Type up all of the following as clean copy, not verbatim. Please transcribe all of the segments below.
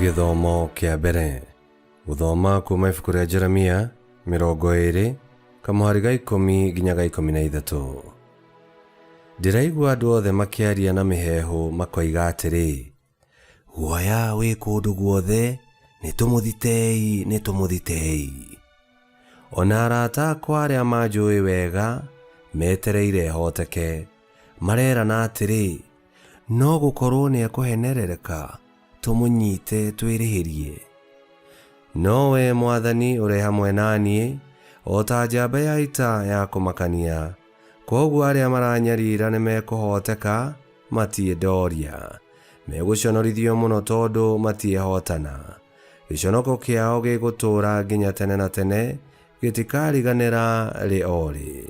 Githomo kia mbere guthoma kuma ibuku ria Jeremia 20 kamuhari ga 10 nginya ga 13. Ndiraigua andu othe makiaria na mihehu makoiga atiri, guoya wi kundu guothe, nitumuthitei. Ona arata akwa aria manjui wega metereire hoteke, marerana atiri, no gukorwo ni ekuhenerereka tumunyite twirihirie. Nowe Mwathani uri hamwe nanie, o ta njamba ya ita ya kumakania, koguo aria maranyarira nimekuhoteka matiendoria, meguconorithio muno tondu matiehotana. Giconoko kiao gigutura nginya tene na tene, gitikariganira ri ori.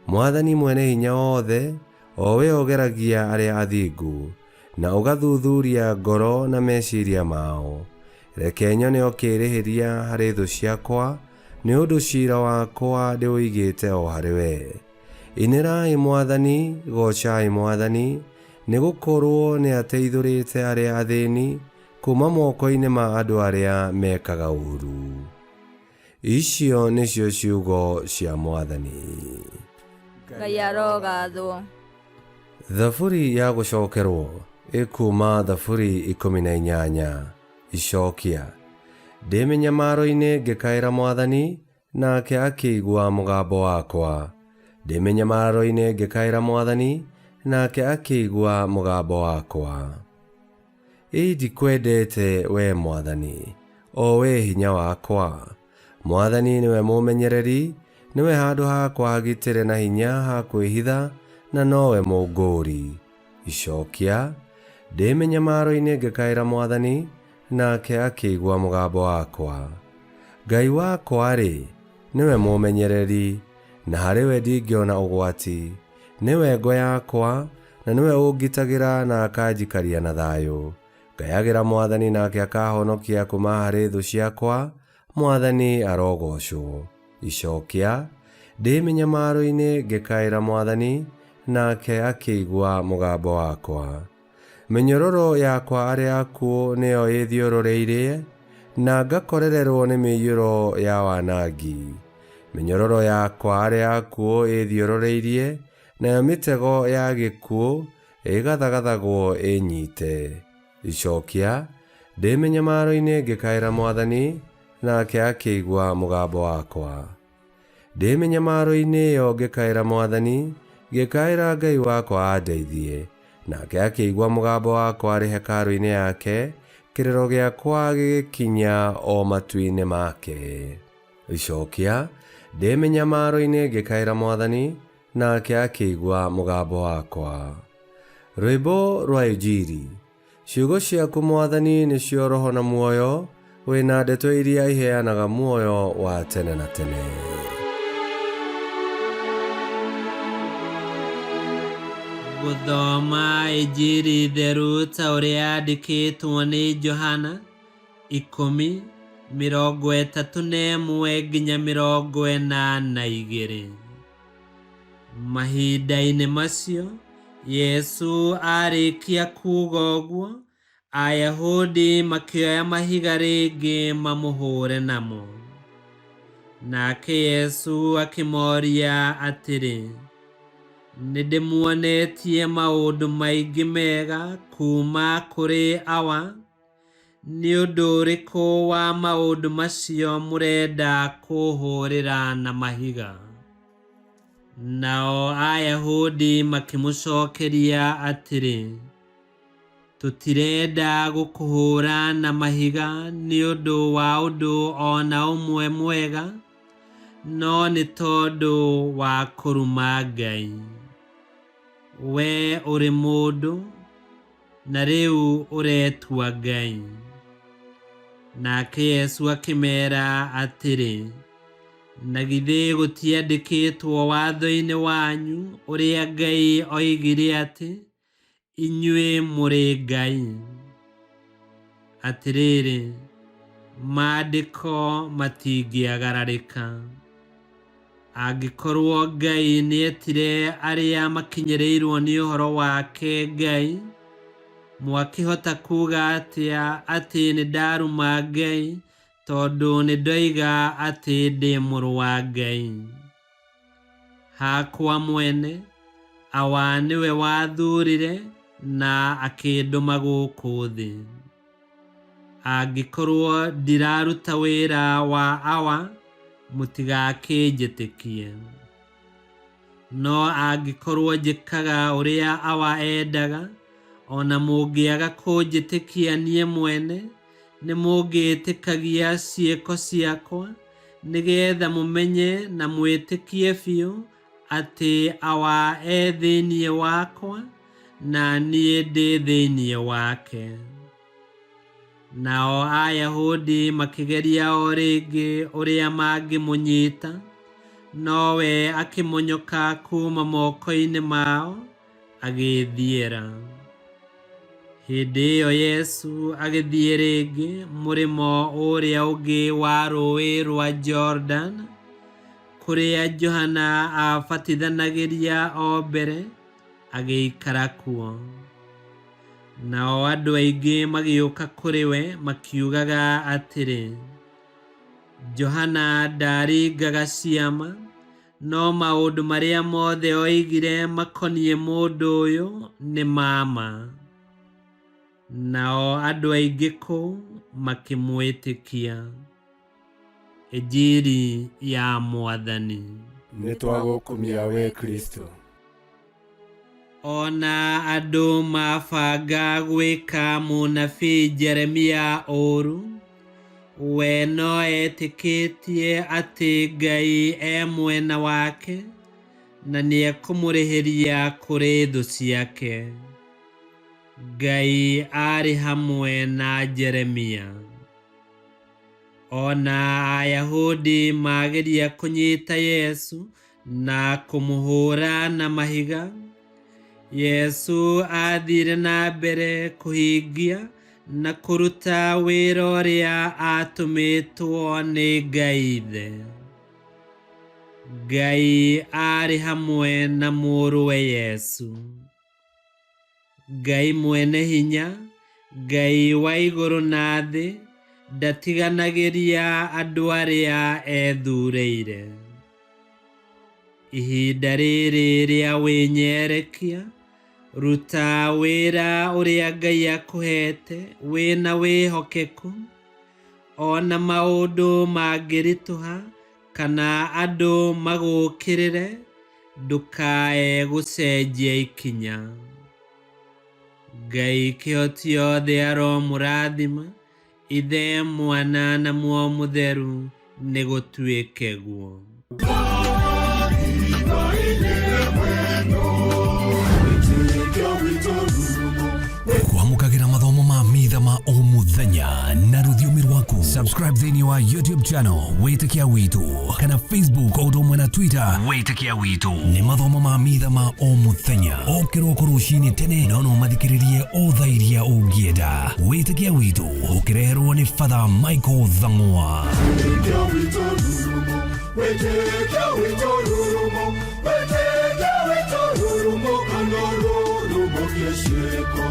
Mwathani mwene hinya wothe, owe ogeragia aria athingu, na ugathuthuria ngoro na meciria mao. Reke nyone okirihiria hari thu ciakwa, ni undu cira wakwa ndiuigite o hari we. Inirai Mwathani, gocai Mwathani, ni gukorwo ni ateithurite aria athini kuma moko-ini ma andu aria mekaga uru. Icio nicio ciugo cia Mwathani. Ngai arogathwo. Thaburi ya gucokerwo ikuma Thaburi 18. Icokia. Ndi minyamaro-ini ngikaira Mwathani, nake akigua mugambo wakwa. Ndi minyamaro-ini ngikaira Mwathani, nake akigua mugambo wakwa. Ndikwendete we Mwathani, o we hinya wakwa. Mwathani niwe mumenyereri, niwe handu hakwa hagitire na hinya ha kwihitha, na nowe munguri. Icokia. Ndi minyamaro-ini ngikaira Mwathani, nake akigua mugambo wakwa. Ngai wakwa-ri, niwe mumenyereri, na hari we ndingiona ugwati. Niwe ngo yakwa, na niwe ungitagira na akanjikaria na thayu. Ngayagira Mwathani nake akahonokia kuma hari thu ciakwa. Mwathani arogocwo. Icokia. Ndi minyamaro-ini ngikaira Mwathani, nake akigua mugambo wakwa. Minyororo yakwa aria akuo niyo ithiurureirie, na ngakorererwo ni miyuro ya wanangi. Minyororo yakwa aria akuo ithiurureirie, nayo mitego ya gikuo igathagathagwo inyite. Icokia. Ndi minyamaro-ini ngikaira Mwathani, nake akigua mugambo wakwa. Ndi minyamaro-ini iyo ngikaira Mwathani, ngikaira Ngai wakwa andeithie, nake akigua mugambo wakwa ari hekalu-ini yake, kirero giakwa gigikinya o matu-ini make. Icokia. Ndi minyamaro-ini ngikaira Mwathani, nake akigua mugambo wakwa. Rwimbo rwa Injili. Ciugo ciaku Mwathani nicio roho na muoyo, wina ndeto iria iheanaga muoyo wa tene na tene. Guthoma Injili theru ta uria yandikitwo ni Johana 10:31 nginya 42. Mahinda-ini macio Yesu arikia kuuga uguo, Ayahudi makioya mahiga ringi mamuhure namo. Nake Yesu akimoria atiri, nindimuonetie maundu maingi mega kuma kuri awa, ni undu uriku wa maundu macio murenda kuhurira na mahiga? Nao Ayahudi makimucokeria atiri, tutirenda gukuhura na mahiga ni undu wa undu ona umwe mwega, no ni tondu wa kuruma Ngai. We uri mundu, na riu uretua Ngai. Nake Yesu akimera atiri, na githi gutiandikitwo watho-ini wanyu uria Ngai oigire ati, inyue muri Ngai? Atiriri, maandiko matingiagararika. Angikorwo Ngai nietire aria makinyirirwo ni uhoro wake Ngai, mwakihota kuga atia ati ni ndaruma Ngai tondu ni ndoiga ati ndi muru wa Ngai. Hakwa mwene awa niwe wathurire na akinduma guku thi. Angikorwo ndiraruta wira wa awa mutigakinjitikie. No angikorwo njikaga uria awa endaga, ona mungiaga kunjitikia nie mwene, ni mungitikagia ciiko ciakwa, nigetha mumenye na mwitikie biu ati awa e thiini wakwa na nie ndi thiini wake. Nao Ayahudi makigeria o ringi uria mangimunyita, nowe akimunyoka kuma moko-ini mao agithiera. Hindi iyo Yesu agithie ringi murimo uria ungi wa rũĩ rwa Jordan, kuria Johana abatithanagiria o mbere, agiikara kuo. Nao andu aingi magiuka kuri we makiugaga atiri, Johana ndaringaga ciama, no maundu maria mothe oigire makonie mundu uyu ni mama. Nao andu aingi kuu makimwitikia. Injiri ya Mwathani. Nitwagukumia we Kristo. Ona andu mabanga gwika munabii Jeremia uru, we no etikitie ati Ngai e mwena wake na niekumulihiria kuri thu ciake. Ngai ari hamwe na Jeremia. Ona Ayahudi mageria kunyita Yesu na kumuhura na mahiga, Yesu athire na mbere kuhingia na kuruta wira uria atumitwo ni Ngai Ithe. Ngai ari hamwe na muruwe Yesu. Ngai mwene hinya, Ngai wa iguru na thi, ndatiganagiria andu aria ethureire. Ihinda riri ria winyerekia, ruta wira uria Ngai akuhete wina wihokeku. Ona maundu mangirituha kana andu magukirire, ndukae gucenjia ikinya. Ngai kihoti othe aromurathima, Ithe, Mwana na Muoyo Mutheru nigutwike guo. Kwamukagira mathomo ma mitha ma o muthenya na rũthiomi rwaku. Subscribe thĩinĩ wa YouTube channel Wĩtĩkia Witũ, kana Facebook o ũndũ ũmwe na Twitter Wĩtĩkia Witũ. Nĩ mathomo ma mitha ma o muthenya, o kĩroko rũcinĩ tene, no mathikĩrĩrie o thaa iria ũngĩenda. Wĩtĩkia Witũ ũkĩreherwo nĩ Father Michael Thang'wa. Wĩtĩkia Witũ rurumo, Wĩtĩkia Witũ rurumo, Wĩtĩkia Witũ rurumo, kana rurumo kĩciĩko.